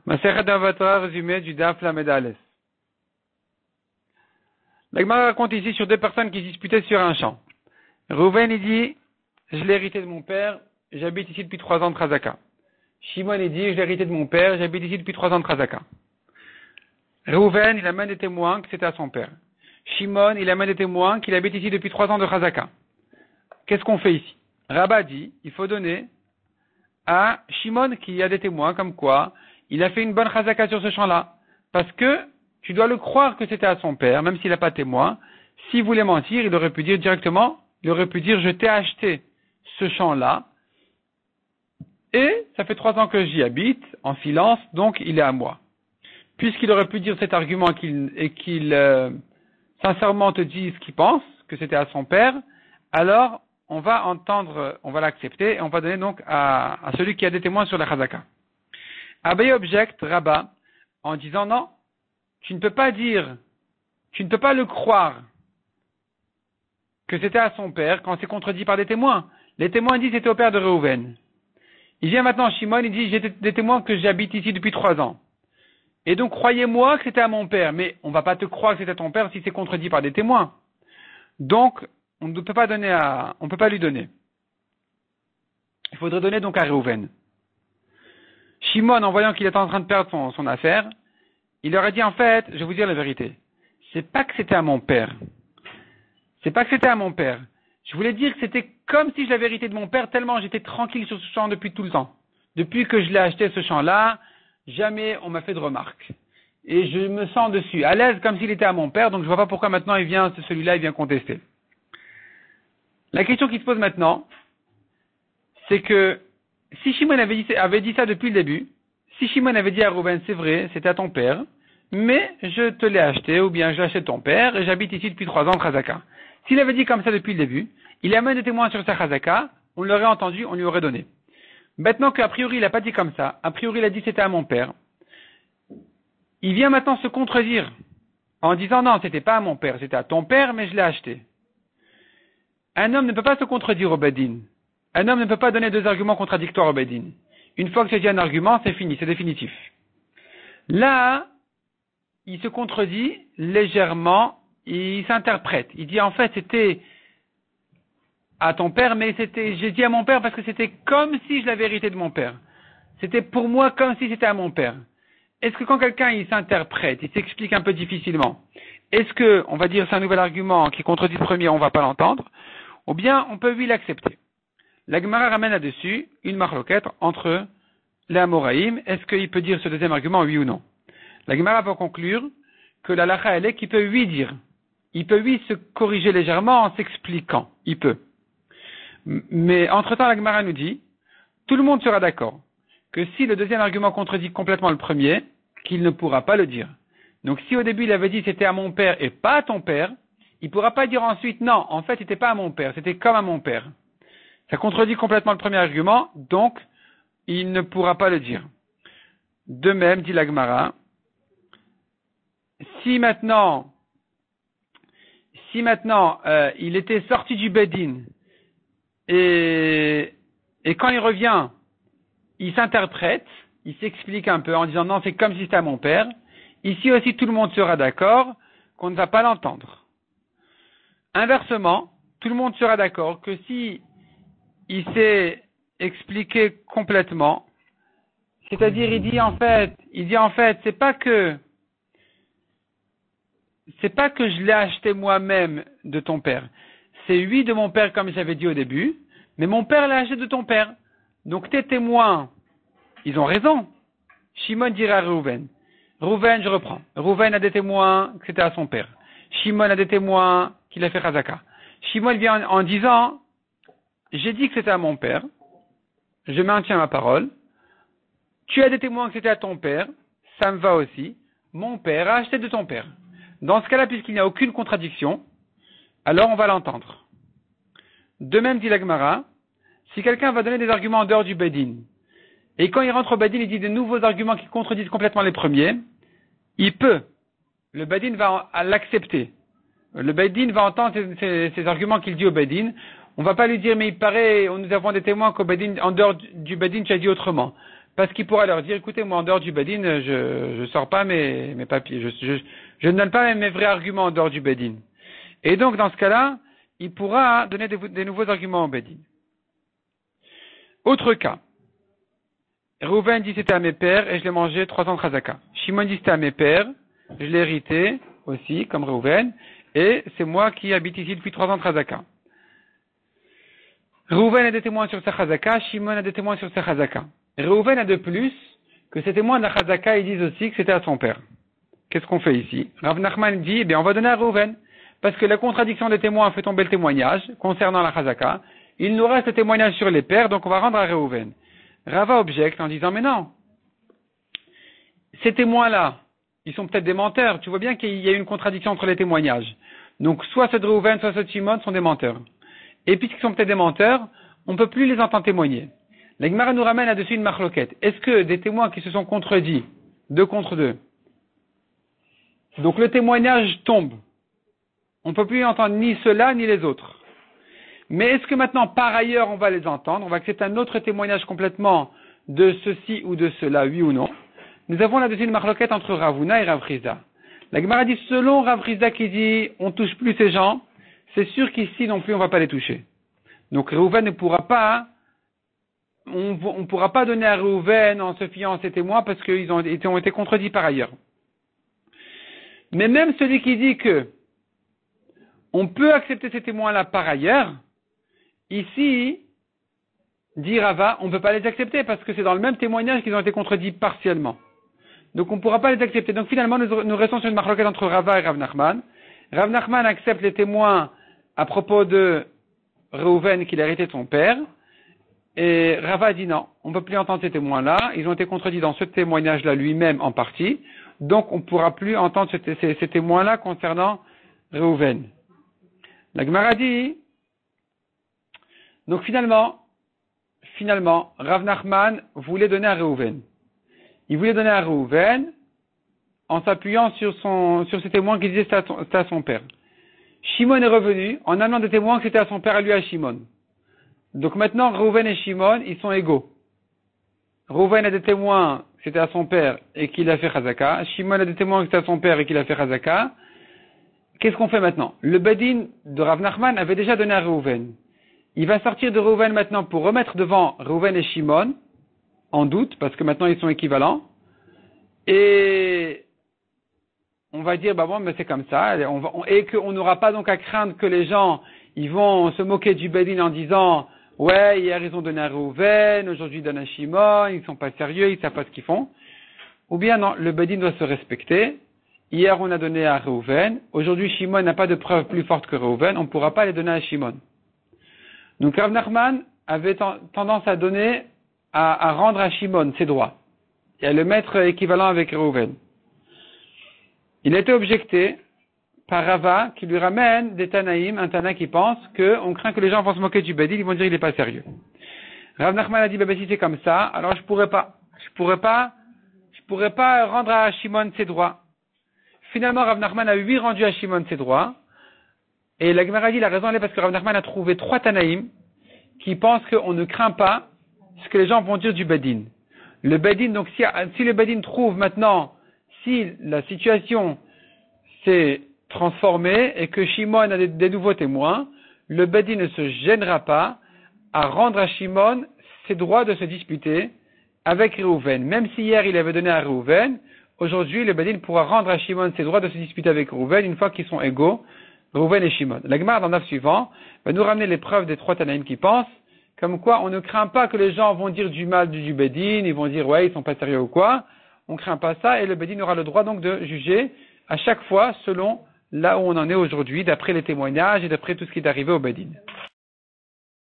Masechet Bava Batra, résumé du Daf Lamed Aleph. La Gemara raconte ici sur deux personnes qui disputaient sur un champ. Reuven, il dit, je l'ai hérité de mon père, j'habite ici depuis 3 ans de Khazaka. Shimon, il dit, je l'ai hérité de mon père, j'habite ici depuis 3 ans de Khazaka. Reuven, il amène des témoins que c'était à son père. Shimon, il amène des témoins qu'il habite ici depuis 3 ans de Khazaka. Qu'est-ce qu'on fait ici? Rabba dit, il faut donner à Shimon qui a des témoins comme quoi il a fait une bonne Khazaka sur ce champ-là. Parce que tu dois le croire que c'était à son père, même s'il n'a pas de témoin. S'il voulait mentir, il aurait pu dire directement, je t'ai acheté ce champ-là, et ça fait 3 ans que j'y habite, en silence, donc il est à moi. Puisqu'il aurait pu dire cet argument et qu'il sincèrement te dise qu'il pense que c'était à son père, alors on va l'accepter, et on va donner donc à celui qui a des témoins sur la Khazaka. Abaye objecte Rabba en disant non, tu ne peux pas le croire que c'était à son père quand c'est contredit par des témoins. Les témoins disent que c'était au père de Reuven. Il vient maintenant Shimon, il dit j'ai des témoins que j'habite ici depuis 3 ans. Et donc croyez-moi que c'était à mon père, mais on ne va pas te croire que c'était à ton père si c'est contredit par des témoins. Donc on ne peut pas lui donner. Il faudrait donner donc à Reuven. Shimon, en voyant qu'il était en train de perdre son affaire, il leur a dit en fait, je vais vous dire la vérité, c'est pas que c'était à mon père. Je voulais dire que c'était comme si je l'avais hérité de mon père, tellement j'étais tranquille sur ce champ depuis tout le temps. Depuis que je l'ai acheté ce champ-là, jamais on m'a fait de remarques. Et je me sens dessus, à l'aise comme s'il était à mon père, donc je vois pas pourquoi maintenant il vient contester. La question qui se pose maintenant, c'est que si Shimon avait dit ça depuis le début, si Shimon avait dit à Reuven, c'est vrai, c'était à ton père, mais je te l'ai acheté, ou bien je l'ai acheté de ton père, et j'habite ici depuis 3 ans de Khazaka. S'il avait dit comme ça depuis le début, il amène des témoins sur sa Khazaka, on l'aurait entendu, on lui aurait donné. Maintenant qu'a priori il n'a pas dit comme ça, a priori il a dit c'était à mon père, il vient maintenant se contredire, en disant non, c'était pas à mon père, c'était à ton père, mais je l'ai acheté. Un homme ne peut pas se contredire au Bedin. Un homme ne peut pas donner 2 arguments contradictoires au Bedin. Une fois que tu as dit un argument, c'est fini, c'est définitif. Là, il se contredit légèrement, il s'interprète. Il dit en fait c'était à ton père, mais j'ai dit à mon père parce que c'était comme si je l'avais hérité de mon père. C'était pour moi comme si c'était à mon père. Est-ce que quand quelqu'un il s'interprète, il s'explique un peu difficilement, est-ce que on va dire c'est un nouvel argument qui contredit le premier, on va pas l'entendre, ou bien on peut lui l'accepter? La Gemara ramène là-dessus une marloquette entre les Amoraïm. Est-ce qu'il peut dire ce deuxième argument, oui ou non? La Gemara va conclure que la lacha, elle est qu'il peut lui dire. Il peut lui se corriger légèrement en s'expliquant. Il peut. Mais entre-temps, la Gemara nous dit, tout le monde sera d'accord que si le deuxième argument contredit complètement le premier, qu'il ne pourra pas le dire. Donc si au début il avait dit c'était à mon père et pas à ton père, il ne pourra pas dire ensuite non, en fait c'était pas à mon père, c'était comme à mon père. Ça contredit complètement le premier argument, donc il ne pourra pas le dire. De même, dit la Gemara, si maintenant il était sorti du Bedin et quand il revient, il s'interprète, il s'explique un peu en disant non, c'est comme si c'était à mon père. Ici aussi, tout le monde sera d'accord qu'on ne va pas l'entendre. Inversement, tout le monde sera d'accord que si il s'est expliqué complètement, c'est-à-dire il dit en fait, c'est pas que je l'ai acheté moi-même de ton père. C'est lui de mon père comme j'avais dit au début, mais mon père l'a acheté de ton père. Donc tes témoins, ils ont raison. Shimon dirait à Reuven, je reprends. Reuven a des témoins que c'était à son père. Shimon a des témoins qu'il a fait Khazaka. Shimon vient en disant, j'ai dit que c'était à mon père, je maintiens ma parole. Tu as des témoins que c'était à ton père, ça me va aussi. Mon père a acheté de ton père. Dans ce cas-là, puisqu'il n'y a aucune contradiction, alors on va l'entendre. De même, dit la Gemara, si quelqu'un va donner des arguments en dehors du Bedin, et quand il rentre au Bedin, il dit de nouveaux arguments qui contredisent complètement les premiers, il peut. Le Bedin va l'accepter. Le Bedin va entendre ces arguments qu'il dit au Bedin. On ne va pas lui dire, mais il paraît, nous avons des témoins qu'au Bedin, en dehors du Bedin, tu as dit autrement. Parce qu'il pourra leur dire, écoutez, moi, en dehors du Bedin, je sors pas mes papiers. Je ne donne pas mes vrais arguments en dehors du Bedin. Et donc, dans ce cas-là, il pourra donner des nouveaux arguments au Bedin. Autre cas. Reuven dit c'était à mes pères et je l'ai mangé 3 ans de Chazaka. Shimon dit c'était à mes pères, je l'ai hérité aussi, comme Reuven, et c'est moi qui habite ici depuis 3 ans de Chazaka. Reuven a des témoins sur sa Chazaka, Shimon a des témoins sur sa Chazaka. Reuven a de plus que ces témoins de la Chazaka, ils disent aussi que c'était à son père. Qu'est-ce qu'on fait ici? Rav Nachman dit, eh bien, on va donner à Reuven, parce que la contradiction des témoins a fait tomber le témoignage concernant la Chazaka. Il nous reste le témoignage sur les pères, donc on va rendre à Reuven. Rava objecte en disant, mais non, ces témoins-là, ils sont peut-être des menteurs. Tu vois bien qu'il y a une contradiction entre les témoignages. Donc, soit ceux de Reuven, soit ceux de Shimon sont des menteurs. Et puisqu'ils sont peut-être des menteurs, on ne peut plus les entendre témoigner. La Gemara nous ramène là-dessus une marloquette. Est-ce que des témoins qui se sont contredits, 2 contre 2, donc le témoignage tombe, on ne peut plus entendre ni ceux-là ni les autres. Mais est-ce que maintenant, par ailleurs, on va les entendre? On va accepter un autre témoignage complètement de ceci ou de cela, oui ou non? Nous avons là-dessus une marloquette entre Ravuna et Rav Chizda. La Gemara dit, selon Rav Chizda qui dit, on ne touche plus ces gens, c'est sûr qu'ici non plus on ne va pas les toucher. Donc Reuven ne pourra pas, on pourra pas donner à Reuven en se fiant à ces témoins parce qu'ils ont été contredits par ailleurs. Mais même celui qui dit que on peut accepter ces témoins-là par ailleurs, ici, dit Rava, on ne peut pas les accepter parce que c'est dans le même témoignage qu'ils ont été contredits partiellement. Donc on ne pourra pas les accepter. Donc finalement, nous restons sur une marloquette entre Rava et Rav Nachman. Rav Nachman accepte les témoins à propos de Reuven qu'il a hérité de son père. Et Rava dit non, on ne peut plus entendre ces témoins-là. Ils ont été contredits dans ce témoignage-là lui-même en partie. Donc on ne pourra plus entendre ces témoins-là concernant Reuven. La Gemara dit, donc finalement, Rav Nachman voulait donner à Reuven. Il voulait donner à Reuven en s'appuyant sur ces témoins qui disaient que c'était à son père. Shimon est revenu en amenant des témoins que c'était à son père, à lui, à Shimon. Donc maintenant, Reuven et Shimon, ils sont égaux. Reuven a des témoins que c'était à son père et qu'il a fait Chazaka. Shimon a des témoins que c'était à son père et qu'il a fait Chazaka. Qu'est-ce qu'on fait maintenant? Le Bedin de Rav Nachman avait déjà donné à Reuven. Il va sortir de Reuven maintenant pour remettre devant Reuven et Shimon, en doute, parce que maintenant ils sont équivalents. Et on va dire, bah bon, mais c'est comme ça, et qu'on n'aura pas donc à craindre que les gens, ils vont se moquer du Bedin en disant, ouais, hier ils ont donné à Reuven, aujourd'hui ils donnent à Shimon, ils sont pas sérieux, ils savent pas ce qu'ils font. Ou bien non, le Bedin doit se respecter. Hier on a donné à Reuven, aujourd'hui Shimon n'a pas de preuve plus forte que Reuven, on ne pourra pas les donner à Shimon. Donc Rav Nachman avait tendance à donner, à rendre à Shimon ses droits, et à le mettre équivalent avec Reuven. Il a été objecté par Rava qui lui ramène des Tanaïm, un Tana qui pense qu'on craint que les gens vont se moquer du Bedin, ils vont dire qu'il n'est pas sérieux. Rav Nachman a dit, bah, si c'est comme ça, alors je pourrais pas rendre à Shimon ses droits. Finalement, Rav Nachman a rendu à Shimon ses droits, et la Gemara dit, la raison elle est parce que Rav Nachman a trouvé 3 Tanaïm qui pensent qu'on ne craint pas ce que les gens vont dire du Bedin. Le Bedin, donc si le Bedin trouve maintenant, si la situation s'est transformée et que Shimon a des nouveaux témoins, le Bedin ne se gênera pas à rendre à Shimon ses droits de se disputer avec Reuven. Même si hier il avait donné à Reuven, aujourd'hui le Bedin pourra rendre à Shimon ses droits de se disputer avec Reuven une fois qu'ils sont égaux, Reuven et Shimon. La Gemara dans le daf suivant va nous ramener les preuves des 3 Tanaïm qui pensent comme quoi on ne craint pas que les gens vont dire du mal du Bedin, ils vont dire ouais ils sont pas sérieux ou quoi. On craint pas ça et le Bedin aura le droit donc de juger à chaque fois selon là où on en est aujourd'hui, d'après les témoignages et d'après tout ce qui est arrivé au Bedin.